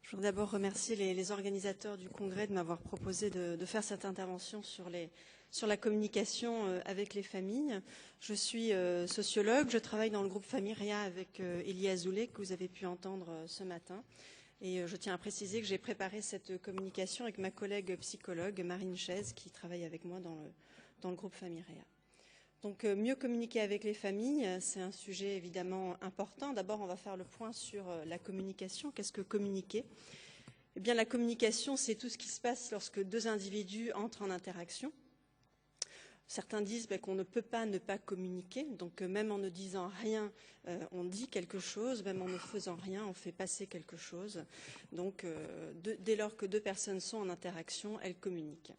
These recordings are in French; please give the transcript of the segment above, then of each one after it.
Je voudrais d'abord remercier les organisateurs du congrès de m'avoir proposé de faire cette intervention sur la communication avec les familles. Je suis sociologue, je travaille dans le groupe Famiria avec Elie Azoulay, que vous avez pu entendre ce matin. Et je tiens à préciser que j'ai préparé cette communication avec ma collègue psychologue Marine Chaise, qui travaille avec moi dans le groupe Famiria. Donc mieux communiquer avec les familles, c'est un sujet évidemment important. D'abord, on va faire le point sur la communication. Qu'est-ce que communiquer ? Eh bien, la communication, c'est tout ce qui se passe lorsque deux individus entrent en interaction. Certains disent qu'on ne peut pas ne pas communiquer, donc même en ne disant rien, on dit quelque chose, même en ne faisant rien, on fait passer quelque chose. Donc dès lors que deux personnes sont en interaction, elles communiquent.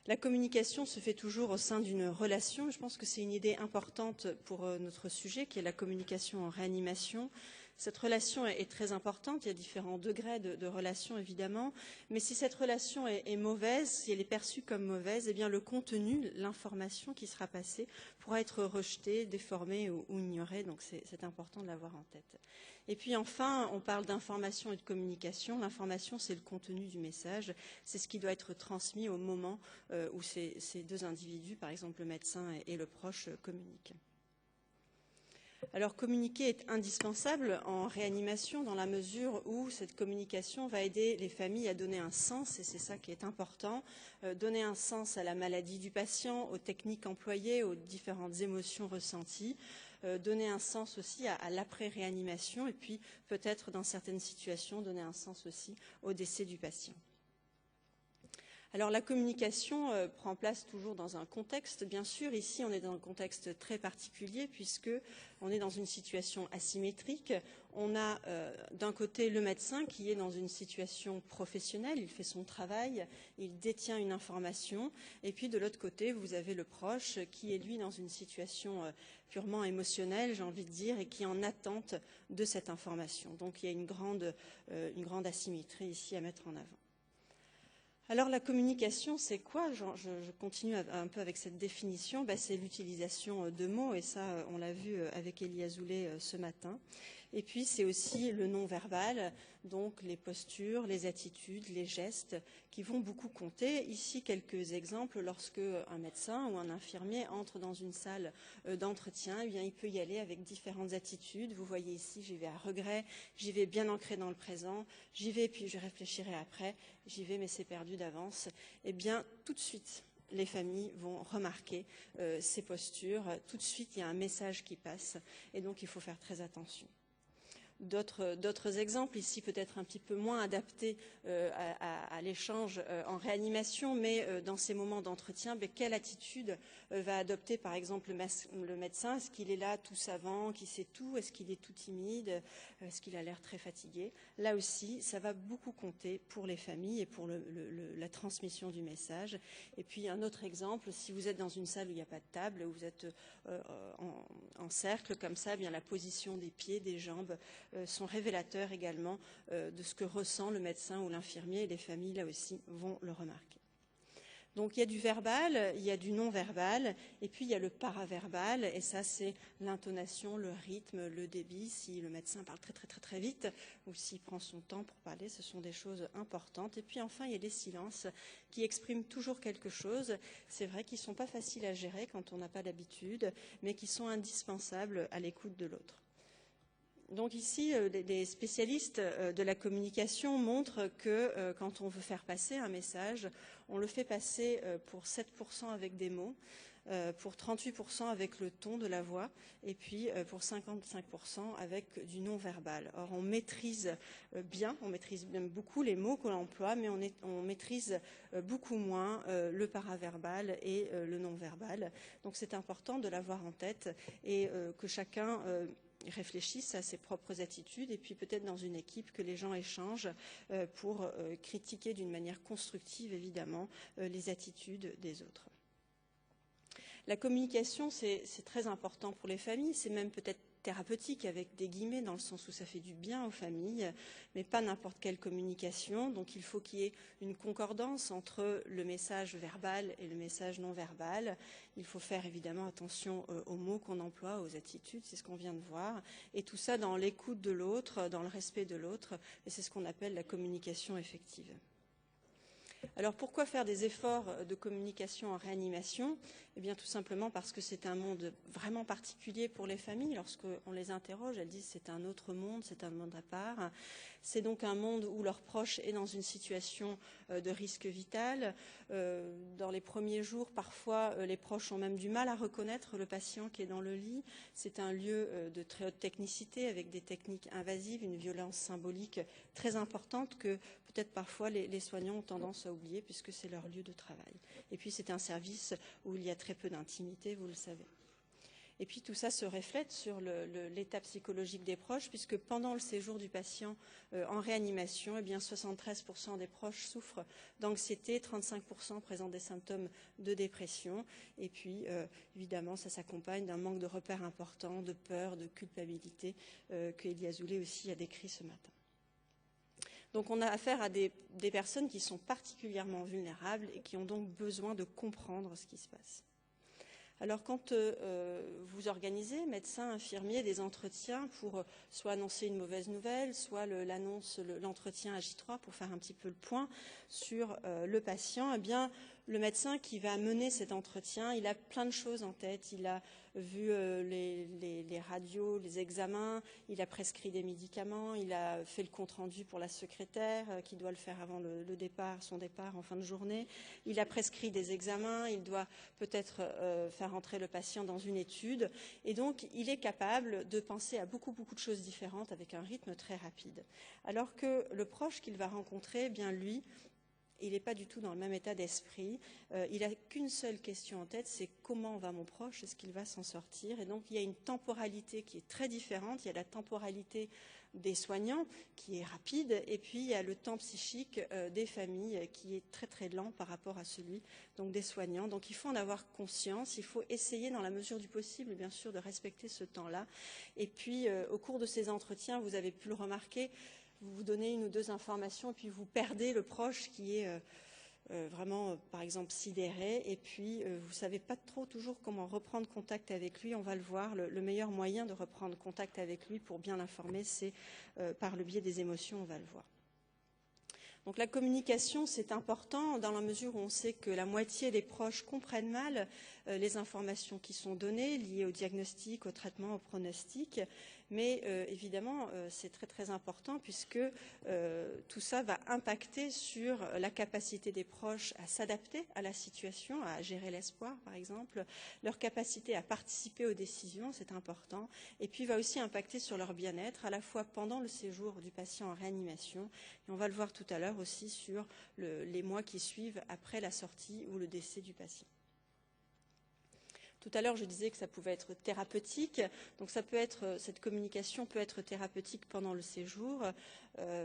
La communication se fait toujours au sein d'une relation. Je pense que c'est une idée importante pour notre sujet, qui est la communication en réanimation. Cette relation est très importante. Il y a différents degrés de relation, évidemment. Mais si cette relation est mauvaise, si elle est perçue comme mauvaise, eh bien le contenu, l'information qui sera passée, pourra être rejetée, déformée ou ignorée. Donc c'est important de l'avoir en tête. Et puis enfin, on parle d'information et de communication. L'information, c'est le contenu du message. C'est ce qui doit être transmis au moment où ces deux individus, par exemple le médecin et le proche, communiquent. Alors communiquer est indispensable en réanimation dans la mesure où cette communication va aider les familles à donner un sens, et c'est ça qui est important, donner un sens à la maladie du patient, aux techniques employées, aux différentes émotions ressenties, donner un sens aussi à l'après-réanimation et puis peut-être dans certaines situations donner un sens aussi au décès du patient. Alors la communication prend place toujours dans un contexte, bien sûr. Ici, on est dans un contexte très particulier puisque on est dans une situation asymétrique. On a d'un côté le médecin qui est dans une situation professionnelle, il fait son travail, il détient une information. Et puis de l'autre côté, vous avez le proche qui est lui dans une situation purement émotionnelle, j'ai envie de dire, et qui est en attente de cette information. Donc il y a une grande asymétrie ici à mettre en avant. Alors la communication, c'est quoi ? Je continue un peu avec cette définition. C'est l'utilisation de mots, et ça, on l'a vu avec Elie Azoulay ce matin. Et puis, c'est aussi le non-verbal, donc les postures, les attitudes, les gestes, qui vont beaucoup compter. Ici, quelques exemples. Lorsque un médecin ou un infirmier entre dans une salle d'entretien, eh bien, il peut y aller avec différentes attitudes. Vous voyez ici, j'y vais à regret, j'y vais bien ancré dans le présent, j'y vais puis je réfléchirai après, j'y vais mais c'est perdu d'avance. Eh bien, tout de suite, les familles vont remarquer ces postures. Tout de suite, il y a un message qui passe et donc il faut faire très attention. D'autres exemples, ici peut-être un petit peu moins adaptés à l'échange en réanimation, mais dans ces moments d'entretien, quelle attitude va adopter par exemple le médecin ? Est-ce qu'il est là tout savant, qui sait tout ? Est-ce qu'il est tout timide ? Est-ce qu'il a l'air très fatigué ? Là aussi, ça va beaucoup compter pour les familles et pour la transmission du message. Et puis un autre exemple, si vous êtes dans une salle où il n'y a pas de table, où vous êtes en cercle comme ça, eh bien la position des pieds, des jambes sont révélateurs également de ce que ressent le médecin ou l'infirmier, et les familles là aussi vont le remarquer. Donc il y a du verbal, il y a du non-verbal, et puis il y a le paraverbal, et ça c'est l'intonation, le rythme, le débit. Si le médecin parle très vite, ou s'il prend son temps pour parler, ce sont des choses importantes. Et puis enfin il y a les silences qui expriment toujours quelque chose. C'est vrai qu'ils ne sont pas faciles à gérer quand on n'a pas l'habitude, mais qui sont indispensables à l'écoute de l'autre. Donc ici, les spécialistes de la communication montrent que quand on veut faire passer un message, on le fait passer pour 7% avec des mots, pour 38% avec le ton de la voix, et puis pour 55% avec du non-verbal. Or, on maîtrise même beaucoup les mots qu'on emploie, mais on maîtrise beaucoup moins le paraverbal et le non-verbal. Donc c'est important de l'avoir en tête et que chacun réfléchissent à ses propres attitudes et puis peut-être dans une équipe que les gens échangent pour critiquer d'une manière constructive évidemment les attitudes des autres. La communication, c'est très important pour les familles, c'est même peut-être thérapeutique avec des guillemets dans le sens où ça fait du bien aux familles, mais pas n'importe quelle communication. Donc il faut qu'il y ait une concordance entre le message verbal et le message non verbal. Il faut faire évidemment attention aux mots qu'on emploie, aux attitudes, c'est ce qu'on vient de voir, et tout ça dans l'écoute de l'autre, dans le respect de l'autre, et c'est ce qu'on appelle la communication effective. Alors pourquoi faire des efforts de communication en réanimation? Eh bien tout simplement parce que c'est un monde vraiment particulier pour les familles. Lorsqu'on les interroge, elles disent c'est un autre monde, c'est un monde à part. C'est donc un monde où leur proche est dans une situation de risque vital. Dans les premiers jours, parfois, les proches ont même du mal à reconnaître le patient qui est dans le lit. C'est un lieu de très haute technicité avec des techniques invasives, une violence symbolique très importante que peut-être parfois les soignants ont tendance à oublier puisque c'est leur lieu de travail. Et puis c'est un service où il y a très peu d'intimité, vous le savez. Et puis tout ça se reflète sur l'état psychologique des proches, puisque pendant le séjour du patient en réanimation, eh bien 73% des proches souffrent d'anxiété, 35% présentent des symptômes de dépression. Et puis évidemment, ça s'accompagne d'un manque de repères importants, de peur, de culpabilité, que Elie Azoulay aussi a décrit ce matin. Donc on a affaire à des personnes qui sont particulièrement vulnérables et qui ont donc besoin de comprendre ce qui se passe. Alors quand vous organisez, médecins, infirmiers, des entretiens pour soit annoncer une mauvaise nouvelle, soit l'entretien à J3 pour faire un petit peu le point sur le patient, eh bien le médecin qui va mener cet entretien, il a plein de choses en tête. Il a vu les radios, les examens, il a prescrit des médicaments, il a fait le compte-rendu pour la secrétaire qui doit le faire avant son départ en fin de journée. Il a prescrit des examens, il doit peut-être faire entrer le patient dans une étude. Et donc, il est capable de penser à beaucoup de choses différentes avec un rythme très rapide. Alors que le proche qu'il va rencontrer, eh bien lui, il n'est pas du tout dans le même état d'esprit. Il n'a qu'une seule question en tête, c'est comment va mon proche, est-ce qu'il va s'en sortir? Et donc il y a une temporalité qui est très différente. Il y a la temporalité des soignants qui est rapide, et puis il y a le temps psychique des familles qui est très lent par rapport à celui donc des soignants. Donc il faut en avoir conscience, il faut essayer dans la mesure du possible, bien sûr, de respecter ce temps-là. Et puis au cours de ces entretiens, vous avez pu le remarquer, vous donnez une ou deux informations et puis vous perdez le proche qui est vraiment, par exemple, sidéré, et puis vous ne savez pas trop toujours comment reprendre contact avec lui. On va le voir, le meilleur moyen de reprendre contact avec lui pour bien l'informer, c'est par le biais des émotions, on va le voir. Donc la communication, c'est important dans la mesure où on sait que la moitié des proches comprennent mal les informations qui sont données, liées au diagnostic, au traitement, au pronostic. Mais évidemment, c'est très important puisque tout ça va impacter sur la capacité des proches à s'adapter à la situation, à gérer l'espoir, par exemple, leur capacité à participer aux décisions, c'est important, et puis va aussi impacter sur leur bien-être, à la fois pendant le séjour du patient en réanimation, et on va le voir tout à l'heure aussi sur les mois qui suivent après la sortie ou le décès du patient. Tout à l'heure, je disais que ça pouvait être thérapeutique. Donc cette communication peut être thérapeutique pendant le séjour,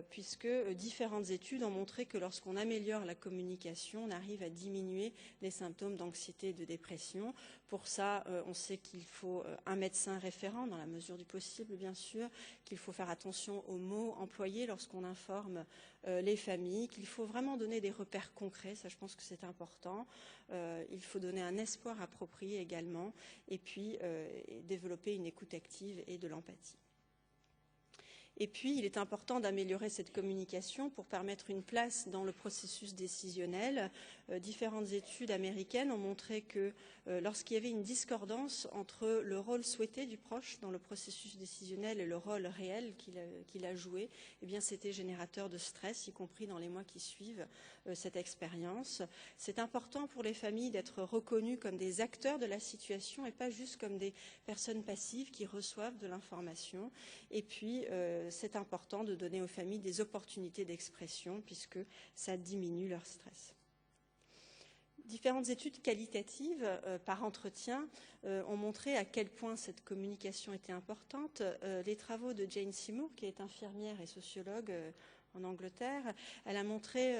puisque différentes études ont montré que lorsqu'on améliore la communication, on arrive à diminuer les symptômes d'anxiété et de dépression. Pour ça, on sait qu'il faut un médecin référent, dans la mesure du possible, bien sûr, qu'il faut faire attention aux mots employés lorsqu'on informe les familles, qu'il faut vraiment donner des repères concrets, ça je pense que c'est important. Il faut donner un espoir approprié également, et puis développer une écoute active et de l'empathie. Et puis, il est important d'améliorer cette communication pour permettre une place dans le processus décisionnel. Différentes études américaines ont montré que lorsqu'il y avait une discordance entre le rôle souhaité du proche dans le processus décisionnel et le rôle réel qu'il a joué, eh bien, c'était générateur de stress, y compris dans les mois qui suivent cette expérience. C'est important pour les familles d'être reconnues comme des acteurs de la situation et pas juste comme des personnes passives qui reçoivent de l'information. Et puis, c'est important de donner aux familles des opportunités d'expression puisque ça diminue leur stress. Différentes études qualitatives par entretien ont montré à quel point cette communication était importante. Les travaux de Jane Seymour, qui est infirmière et sociologue en Angleterre, elle a montré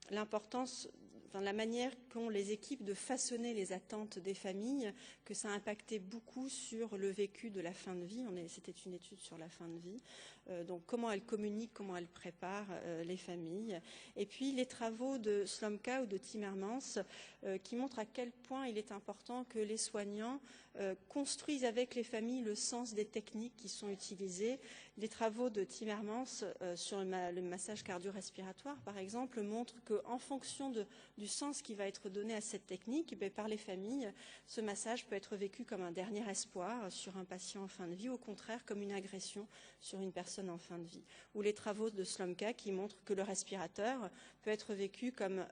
l'importance, la manière qu'ont les équipes de façonner les attentes des familles, que ça a impacté beaucoup sur le vécu de la fin de vie. C'était une étude sur la fin de vie. Donc comment elles communiquent, comment elles préparent les familles. Et puis les travaux de Slomka ou de Timmermans qui montrent à quel point il est important que les soignants construisent avec les familles le sens des techniques qui sont utilisées. Les travaux de Timmermans sur le massage cardio-respiratoire, par exemple, montrent qu'en fonction du sens qui va être donné à cette technique, par les familles, ce massage peut être vécu comme un dernier espoir sur un patient en fin de vie, au contraire comme une agression sur une personne en fin de vie. Ou les travaux de Slomka qui montrent que le respirateur peut être vécu comme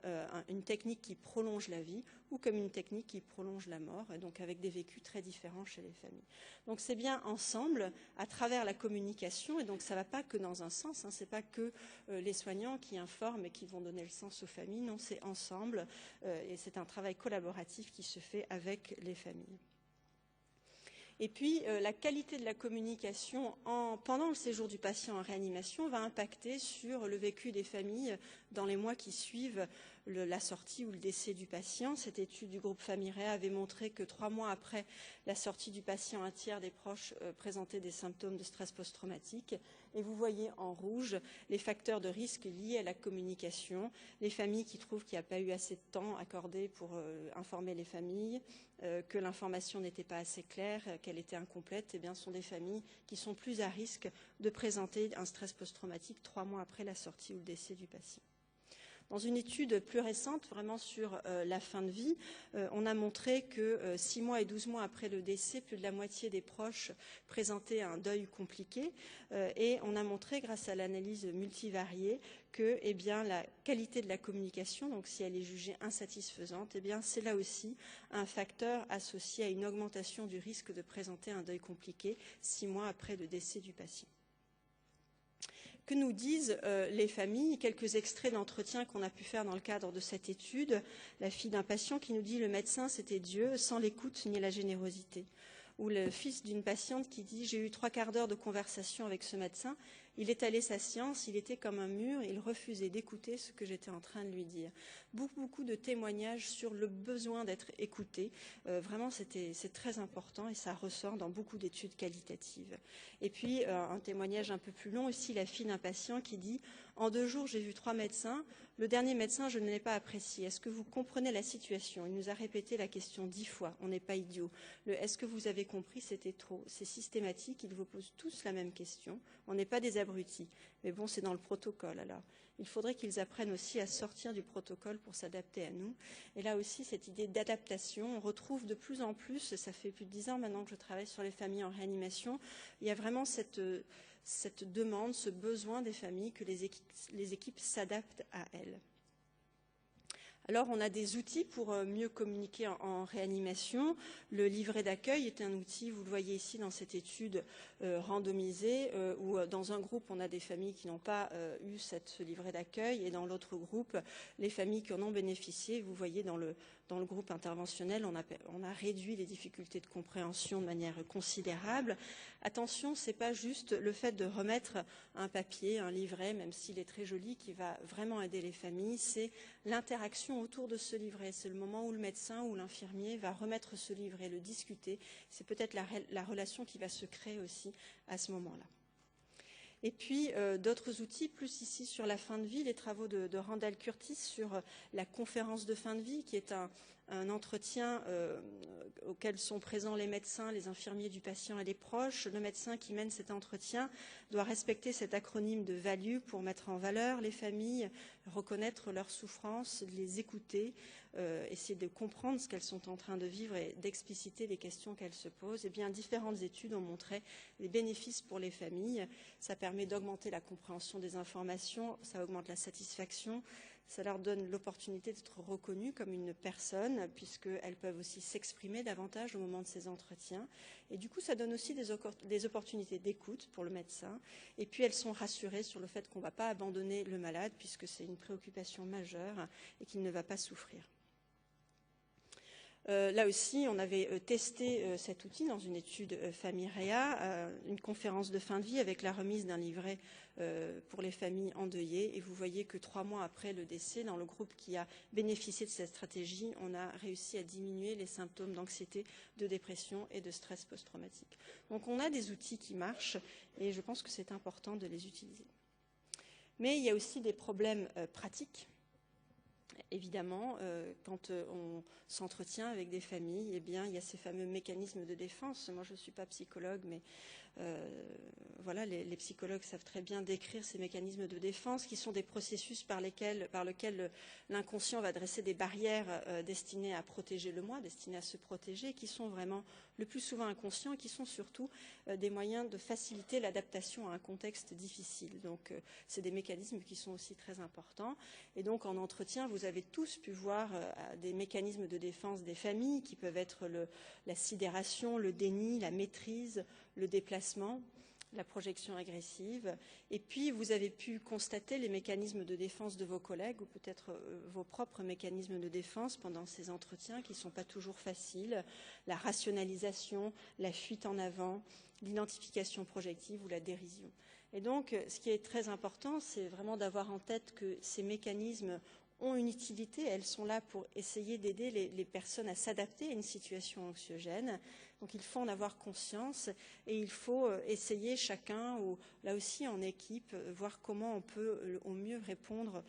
une technique qui prolonge la vie ou comme une technique qui prolonge la mort, et donc avec des vécus très différents chez les familles. Donc c'est bien ensemble, à travers la communication, et donc ça ne va pas que dans un sens, ce n'est pas que les soignants qui informent et qui vont donner le sens aux familles, non, c'est ensemble, et c'est un travail collaboratif qui se fait avec les familles. Et puis, la qualité de la communication pendant le séjour du patient en réanimation va impacter sur le vécu des familles dans les mois qui suivent la sortie ou le décès du patient. Cette étude du groupe Famiréa avait montré que 3 mois après la sortie du patient, un tiers des proches présentaient des symptômes de stress post-traumatique. Et vous voyez en rouge les facteurs de risque liés à la communication, les familles qui trouvent qu'il n'y a pas eu assez de temps accordé pour informer les familles, que l'information n'était pas assez claire, qu'elle était incomplète, sont des familles qui sont plus à risque de présenter un stress post-traumatique 3 mois après la sortie ou le décès du patient. Dans une étude plus récente, vraiment sur la fin de vie, on a montré que 6 mois et 12 mois après le décès, plus de la moitié des proches présentaient un deuil compliqué. Et on a montré, grâce à l'analyse multivariée, que la qualité de la communication, donc si elle est jugée insatisfaisante, c'est là aussi un facteur associé à une augmentation du risque de présenter un deuil compliqué 6 mois après le décès du patient. Que nous disent les familles? Quelques extraits d'entretiens qu'on a pu faire dans le cadre de cette étude. La fille d'un patient qui nous dit « Le médecin, c'était Dieu, sans l'écoute ni la générosité ». Ou le fils d'une patiente qui dit « J'ai eu 3/4 d'heure de conversation avec ce médecin. Il étalait sa science, il était comme un mur, il refusait d'écouter ce que j'étais en train de lui dire. » Beaucoup de témoignages sur le besoin d'être écouté. Vraiment, c'est très important et ça ressort dans beaucoup d'études qualitatives. Et puis, un témoignage un peu plus long aussi, la fille d'un patient qui dit « En 2 jours, j'ai vu 3 médecins. Le dernier médecin, je ne l'ai pas apprécié. Est-ce que vous comprenez la situation? Il nous a répété la question 10 fois. On n'est pas idiot. Le est-ce que vous avez compris, c'était trop. C'est systématique. Ils vous posent tous la même question. On n'est pas des abrutis. Mais bon, c'est dans le protocole. Alors, il faudrait qu'ils apprennent aussi à sortir du protocole pour s'adapter à nous. Et là aussi, cette idée d'adaptation, on retrouve de plus en plus, ça fait plus de 10 ans maintenant que je travaille sur les familles en réanimation, il y a vraiment cette demande, ce besoin des familles que les équipes s'adaptent à elles. Alors, on a des outils pour mieux communiquer en réanimation. Le livret d'accueil est un outil, vous le voyez ici dans cette étude randomisée, où dans un groupe, on a des familles qui n'ont pas eu ce livret d'accueil, et dans l'autre groupe, les familles qui en ont bénéficié. Vous voyez dans le groupe interventionnel, on a réduit les difficultés de compréhension de manière considérable. Attention, ce n'est pas juste le fait de remettre un papier, un livret, même s'il est très joli, qui va vraiment aider les familles, c'est l'interaction autour de ce livret. C'est le moment où le médecin ou l'infirmier va remettre ce livret, le discuter. C'est peut-être la relation qui va se créer aussi à ce moment-là. Et puis, d'autres outils, plus ici sur la fin de vie, les travaux de Randall Curtis sur la conférence de fin de vie, qui est un entretien auquel sont présents les médecins, les infirmiers du patient et les proches. Le médecin qui mène cet entretien doit respecter cet acronyme de value pour mettre en valeur les familles, reconnaître leurs souffrances, les écouter, essayer de comprendre ce qu'elles sont en train de vivre et d'expliciter les questions qu'elles se posent. Eh bien, différentes études ont montré les bénéfices pour les familles. Ça permet d'augmenter la compréhension des informations, ça augmente la satisfaction, ça leur donne l'opportunité d'être reconnues comme une personne, puisqu'elles peuvent aussi s'exprimer davantage au moment de ces entretiens. Et du coup, ça donne aussi des opportunités d'écoute pour le médecin. Et puis, elles sont rassurées sur le fait qu'on ne va pas abandonner le malade, puisque c'est une préoccupation majeure et qu'il ne va pas souffrir. Là aussi, on avait testé cet outil dans une étude Famille Réa, une conférence de fin de vie avec la remise d'un livret pour les familles endeuillées. Et vous voyez que 3 mois après le décès, dans le groupe qui a bénéficié de cette stratégie, on a réussi à diminuer les symptômes d'anxiété, de dépression et de stress post-traumatique. Donc on a des outils qui marchent et je pense que c'est important de les utiliser. Mais il y a aussi des problèmes pratiques. Évidemment, quand on s'entretient avec des familles, eh bien, il y a ces fameux mécanismes de défense. Moi, je ne suis pas psychologue, mais voilà, les psychologues savent très bien décrire ces mécanismes de défense, qui sont des processus par lesquels l'inconscient va dresser des barrières destinées à protéger le moi, destinées à se protéger, qui sont vraiment le plus souvent inconscients et qui sont surtout des moyens de faciliter l'adaptation à un contexte difficile. Donc, c'est des mécanismes qui sont aussi très importants. Et donc, en entretien, vous avez tous pu voir des mécanismes de défense des familles qui peuvent être la sidération, le déni, la maîtrise, le déplacement, la projection agressive. Et puis, vous avez pu constater les mécanismes de défense de vos collègues ou peut-être vos propres mécanismes de défense pendant ces entretiens qui ne sont pas toujours faciles. La rationalisation, la fuite en avant, l'identification projective ou la dérision. Et donc, ce qui est très important, c'est vraiment d'avoir en tête que ces mécanismes ont une utilité, elles sont là pour essayer d'aider les personnes à s'adapter à une situation anxiogène. Donc il faut en avoir conscience et il faut essayer chacun, ou là aussi en équipe, voir comment on peut au mieux répondre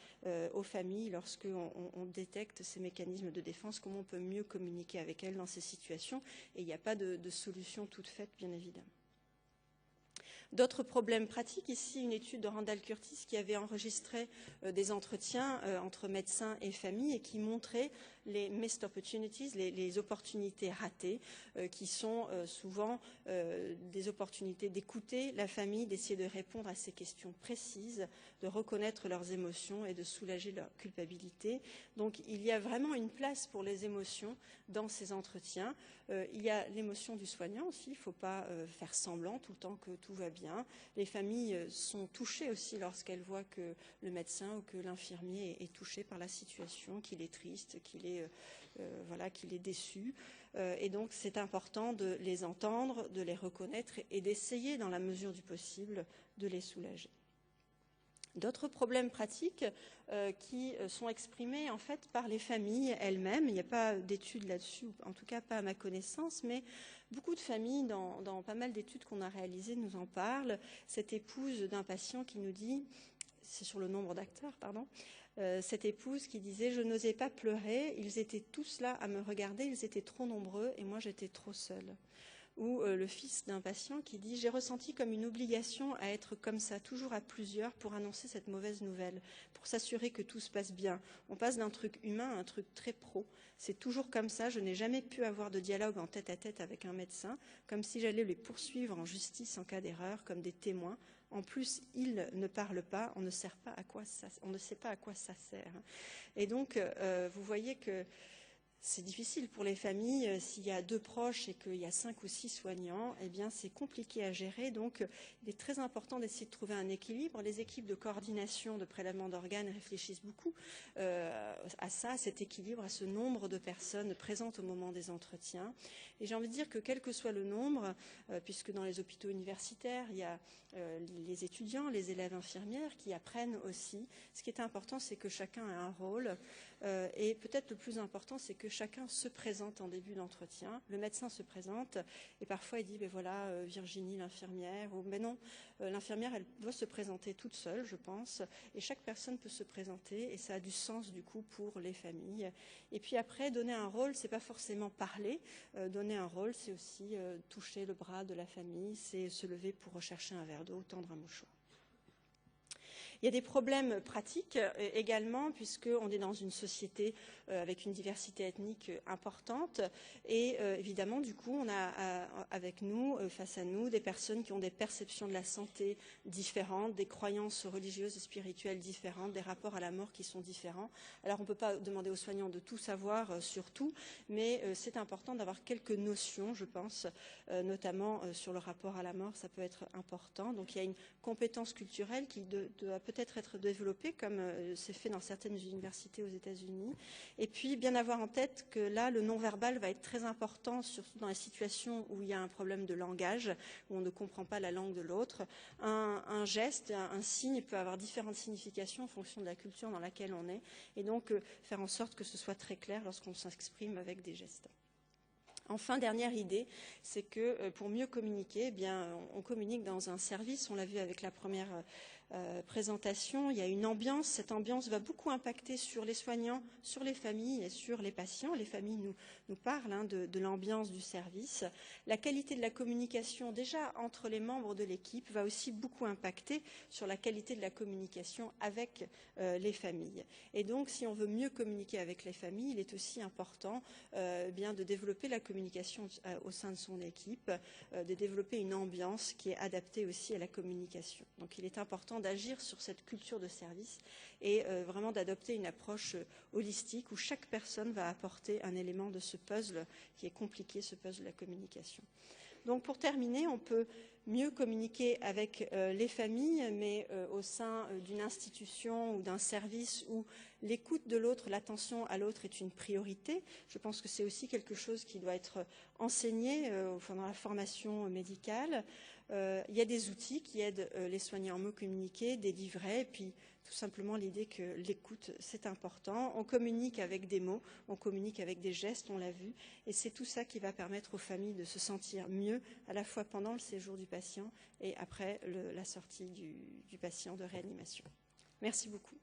aux familles lorsqu'on détecte ces mécanismes de défense, comment on peut mieux communiquer avec elles dans ces situations. Et il n'y a pas de solution toute faite, bien évidemment. D'autres problèmes pratiques, ici une étude de Randall Curtis qui avait enregistré des entretiens entre médecins et familles et qui montrait les missed opportunities, les opportunités ratées, qui sont souvent des opportunités d'écouter la famille, d'essayer de répondre à ces questions précises, de reconnaître leurs émotions et de soulager leur culpabilité. Donc il y a vraiment une place pour les émotions dans ces entretiens. Il y a l'émotion du soignant aussi, il ne faut pas faire semblant tout le temps que tout va bien. Les familles sont touchées aussi lorsqu'elles voient que le médecin ou que l'infirmier est touché par la situation, qu'il est triste, qu'il est déçu. Et donc c'est important de les entendre, de les reconnaître et d'essayer dans la mesure du possible de les soulager. D'autres problèmes pratiques qui sont exprimés en fait par les familles elles-mêmes. Il n'y a pas d'études là-dessus, en tout cas pas à ma connaissance, mais beaucoup de familles, dans pas mal d'études qu'on a réalisées, nous en parlent. Cette épouse d'un patient qui nous dit, c'est sur le nombre d'acteurs, pardon, cette épouse qui disait « Je n'osais pas pleurer, ils étaient tous là à me regarder, ils étaient trop nombreux et moi j'étais trop seule ». Ou le fils d'un patient qui dit « J'ai ressenti comme une obligation à être comme ça, toujours à plusieurs, pour annoncer cette mauvaise nouvelle, pour s'assurer que tout se passe bien. On passe d'un truc humain à un truc très pro. C'est toujours comme ça, je n'ai jamais pu avoir de dialogue en tête-à-tête avec un médecin, comme si j'allais les poursuivre en justice en cas d'erreur, comme des témoins. En plus, ils ne parlent pas, on ne sait pas à quoi ça sert. » Et donc, vous voyez que c'est difficile pour les familles. S'il y a 2 proches et qu'il y a 5 ou 6 soignants, eh bien c'est compliqué à gérer. Donc il est très important d'essayer de trouver un équilibre. Les équipes de coordination de prélèvement d'organes réfléchissent beaucoup à ça, à cet équilibre, à ce nombre de personnes présentes au moment des entretiens. Et j'ai envie de dire que quel que soit le nombre, puisque dans les hôpitaux universitaires, il y a les étudiants, les élèves infirmières qui apprennent aussi. Ce qui est important, c'est que chacun a un rôle. Et peut-être le plus important, c'est que chacun se présente en début d'entretien. Le médecin se présente et parfois il dit ben voilà, Virginie l'infirmière, ou ben non, l'infirmière elle doit se présenter toute seule, je pense, et chaque personne peut se présenter et ça a du sens du coup pour les familles. Et puis après, donner un rôle, c'est pas forcément parler. Donner un rôle, c'est aussi toucher le bras de la famille, c'est se lever pour rechercher un verre d'eau, tendre un mouchoir. Il y a des problèmes pratiques également, puisqu'on est dans une société avec une diversité ethnique importante. Et évidemment, du coup, on a avec nous, face à nous, des personnes qui ont des perceptions de la santé différentes, des croyances religieuses et spirituelles différentes, des rapports à la mort qui sont différents. Alors, on ne peut pas demander aux soignants de tout savoir sur tout, mais c'est important d'avoir quelques notions, je pense, notamment sur le rapport à la mort, ça peut être important. Donc, il y a une compétence culturelle qui doit peut-être peut-être être développé, comme c'est fait dans certaines universités aux États-Unis. Et puis, bien avoir en tête que là, le non-verbal va être très important, surtout dans les situations où il y a un problème de langage, où on ne comprend pas la langue de l'autre. Un geste, un signe peut avoir différentes significations en fonction de la culture dans laquelle on est. Et donc, faire en sorte que ce soit très clair lorsqu'on s'exprime avec des gestes. Enfin, dernière idée, c'est que pour mieux communiquer, eh bien, on communique dans un service. On l'a vu avec la première présentation. Il y a une ambiance. Cette ambiance va beaucoup impacter sur les soignants, sur les familles et sur les patients. Les familles nous parlent de l'ambiance du service. La qualité de la communication, déjà entre les membres de l'équipe, va aussi beaucoup impacter sur la qualité de la communication avec les familles. Et donc, si on veut mieux communiquer avec les familles, il est aussi important bien de développer la communication au sein de son équipe, de développer une ambiance qui est adaptée aussi à la communication. Donc il est important d'agir sur cette culture de service et vraiment d'adopter une approche holistique où chaque personne va apporter un élément de ce puzzle qui est compliqué, ce puzzle de la communication. Donc pour terminer, on peut mieux communiquer avec les familles, mais au sein d'une institution ou d'un service où l'écoute de l'autre, l'attention à l'autre est une priorité. Je pense que c'est aussi quelque chose qui doit être enseigné dans la formation médicale. Il y a des outils qui aident les soignants à mieux communiquer, des livrets, et puis tout simplement l'idée que l'écoute, c'est important. On communique avec des mots, on communique avec des gestes, on l'a vu, et c'est tout ça qui va permettre aux familles de se sentir mieux, à la fois pendant le séjour du patient et après la sortie du patient de réanimation. Merci beaucoup.